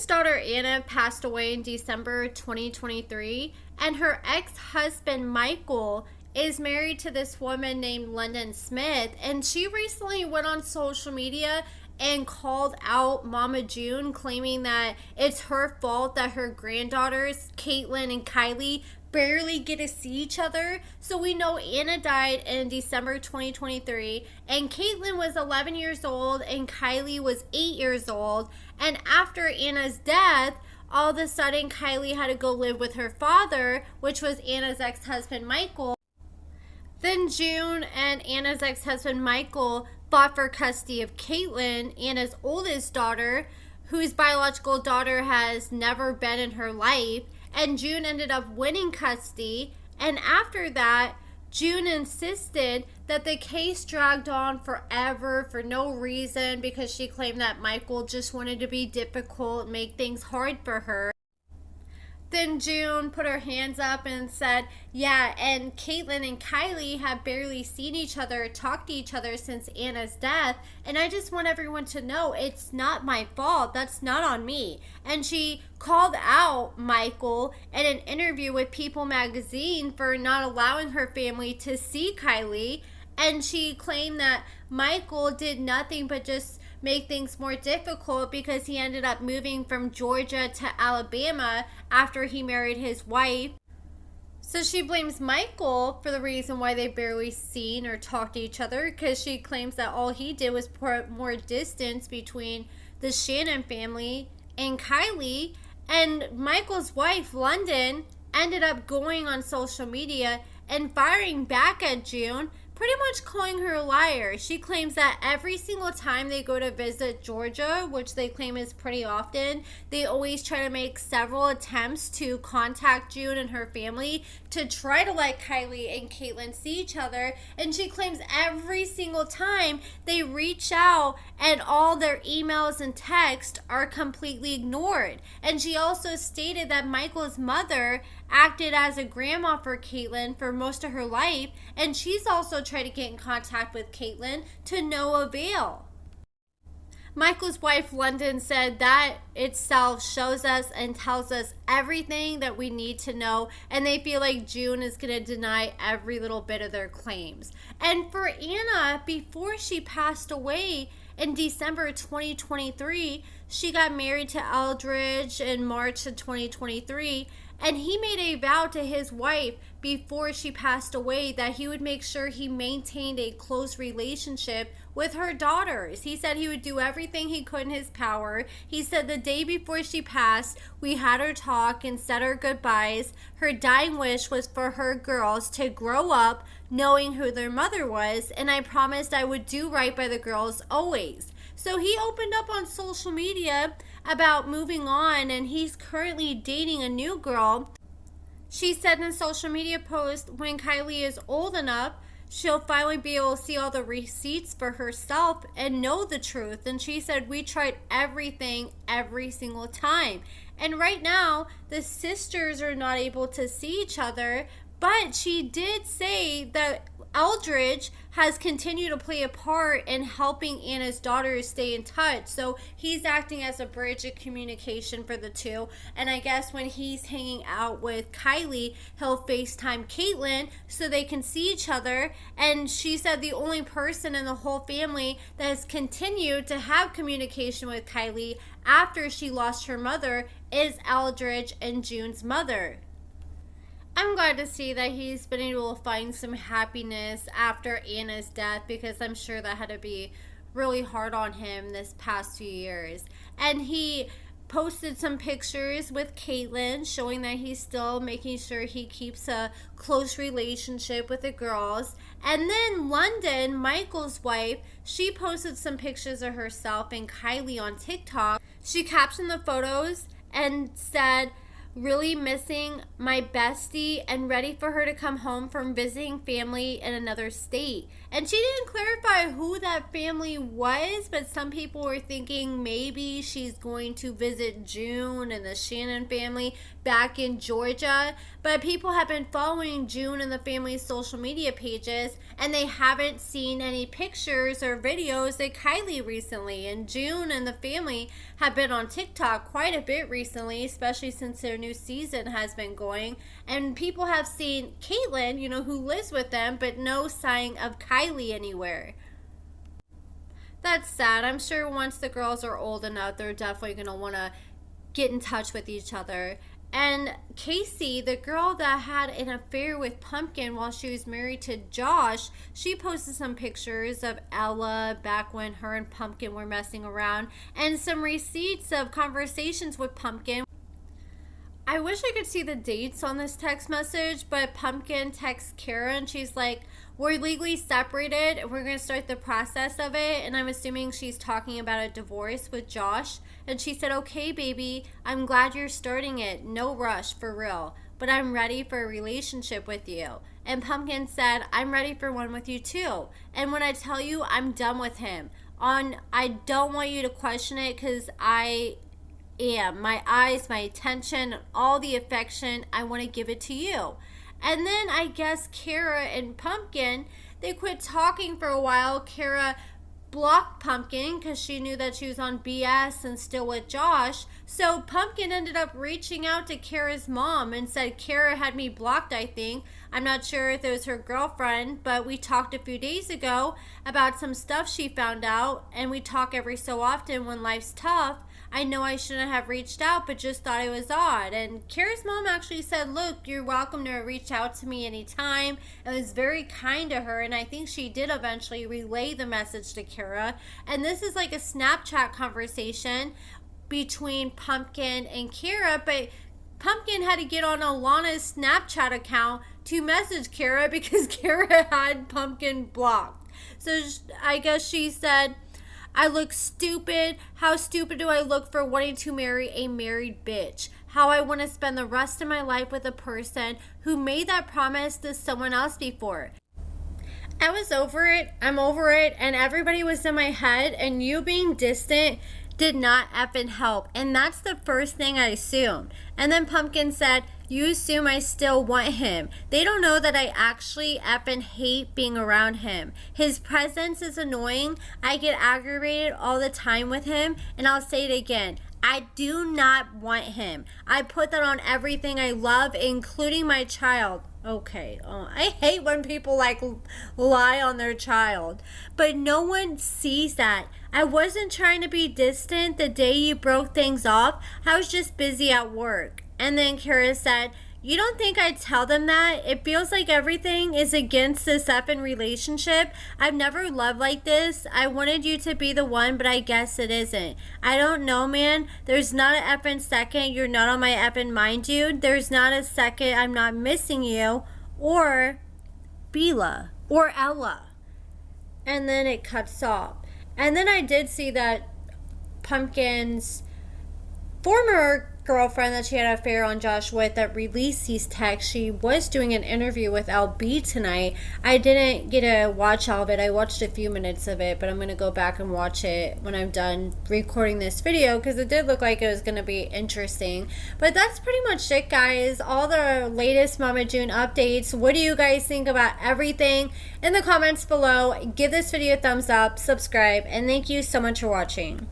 daughter Anna passed away in December 2023, and her ex-husband Michael is married to this woman named London Smith, and she recently went on social media and called out Mama June, claiming that it's her fault that her granddaughters, Caitlin and Kylee, barely get to see each other. So we know Anna died in December 2023, and Caitlin was 11 years old and Kylee was 8 years old. And after Anna's death, all of a sudden Kylee had to go live with her father, which was Anna's ex-husband Michael. Then June and Anna's ex-husband Michael fought for custody of Caitlin, Anna's oldest daughter, whose biological daughter has never been in her life. And June ended up winning custody. And after that, June insisted that the case dragged on forever for no reason, because she claimed that Michael just wanted to be difficult, make things hard for her. Then June put her hands up and said, yeah, and Caitlin and Kylee have barely seen each other, talked to each other since Anna's death. And I just want everyone to know it's not my fault. That's not on me. And she called out Michael in an interview with People magazine for not allowing her family to see Kylee. And she claimed that Michael did nothing but just make things more difficult because he ended up moving from Georgia to Alabama after he married his wife. So she blames Michael for the reason why they barely seen or talked to each other, because she claims that all he did was put more distance between the Shannon family and Kylee. And Michael's wife, London, ended up going on social media and firing back at June, pretty much calling her a liar. She claims that every single time they go to visit Georgia, which they claim is pretty often, they always try to make several attempts to contact June and her family to try to let Kylee and Caitlin see each other. And she claims every single time they reach out and all their emails and texts are completely ignored. And she also stated that Michael's mother acted as a grandma for Caitlin for most of her life, and she's also tried to get in contact with Caitlin to no avail. Michael's wife, London, said that itself shows us and tells us everything that we need to know, and they feel like June is going to deny every little bit of their claims. And for Anna, before she passed away in December 2023, she got married to Eldridge in March of 2023, and he made a vow to his wife before she passed away that he would make sure he maintained a close relationship with her daughters. He said he would do everything he could in his power. He said the day before she passed, we had her talk and said her goodbyes. Her dying wish was for her girls to grow up knowing who their mother was, and I promised I would do right by the girls always. So he opened up on social media about moving on, and he's currently dating a new girl. She said in a social media post, when Kylee is old enough, she'll finally be able to see all the receipts for herself and know the truth. And she said, we tried everything every single time. And right now, the sisters are not able to see each other, but she did say that Eldridge has continued to play a part in helping Anna's daughters stay in touch. So he's acting as a bridge of communication for the two. And I guess when he's hanging out with Kylee, he'll FaceTime Caitlin so they can see each other. And she said the only person in the whole family that has continued to have communication with Kylee after she lost her mother is Eldridge and June's mother. I'm glad to see that he's been able to find some happiness after Anna's death, because I'm sure that had to be really hard on him this past few years. And he posted some pictures with Caitlin showing that he's still making sure he keeps a close relationship with the girls. And then London, Michael's wife, she posted some pictures of herself and Kylee on TikTok. She captioned the photos and said, really missing my bestie and ready for her to come home from visiting family in another state. And she didn't clarify who that family was, but some people were thinking maybe she's going to visit June and the Shannon family back in Georgia. But people have been following June and the family's social media pages, and they haven't seen any pictures or videos of Kylee recently. And June and the family have been on TikTok quite a bit recently, especially since their new season has been going. And people have seen Caitlyn, who lives with them, but no sign of Kylee anywhere. That's sad. I'm sure once the girls are old enough, they're definitely going to want to get in touch with each other. And Casey, the girl that had an affair with Pumpkin while she was married to Josh, she posted some pictures of Ella back when her and Pumpkin were messing around, and some receipts of conversations with Pumpkin. I wish I could see the dates on this text message, but Pumpkin texts Kara and she's like, we're legally separated and we're going to start the process of it. And I'm assuming she's talking about a divorce with Josh. And she said, okay, baby, I'm glad you're starting it. No rush, for real. But I'm ready for a relationship with you. And Pumpkin said, I'm ready for one with you too. And when I tell you I'm done with him, I don't want you to question it because my eyes, my attention, all the affection, I want to give it to you. And then I guess Kara and Pumpkin, they quit talking for a while. Kara blocked Pumpkin because she knew that she was on BS and still with Josh. So Pumpkin ended up reaching out to Kara's mom and said, Kara had me blocked, I think. I'm not sure if it was her girlfriend, but we talked a few days ago about some stuff she found out, and we talk every so often when life's tough. I know I shouldn't have reached out, but just thought it was odd. And Kara's mom actually said, look, you're welcome to reach out to me anytime. It was very kind to her, and I think she did eventually relay the message to Kara. And this is like a Snapchat conversation between Pumpkin and Kara, but Pumpkin had to get on Alana's Snapchat account to message Kara because Kara had Pumpkin blocked. So I guess she said, I look stupid. How stupid do I look for wanting to marry a married bitch? How I want to spend the rest of my life with a person who made that promise to someone else before. I was over it. I'm over it. And everybody was in my head. And you being distant did not effing help. And that's the first thing I assumed. And then Pumpkin said, you assume I still want him. They don't know that I actually effing hate being around him. His presence is annoying. I get aggravated all the time with him. And I'll say it again. I do not want him. I put that on everything I love, including my child. Okay, I hate when people lie on their child. But no one sees that. I wasn't trying to be distant the day you broke things off. I was just busy at work. And then Kara said, you don't think I'd tell them that? It feels like everything is against this effing relationship. I've never loved like this. I wanted you to be the one, but I guess it isn't. I don't know, man. There's not an effing second you're not on my effing mind, dude. There's not a second I'm not missing you. Or Bila. Or Ella. And then it cuts off. And then I did see that Pumpkin's former girlfriend that she had an affair on Josh with that released these texts, she was doing an interview with LB tonight. I didn't get to watch all of it. I watched a few minutes of it, but I'm going to go back and watch it when I'm done recording this video because it did look like it was going to be interesting. But that's pretty much it, guys. All the latest Mama June updates. What do you guys think about everything? In the comments below, give this video a thumbs up, subscribe, and thank you so much for watching.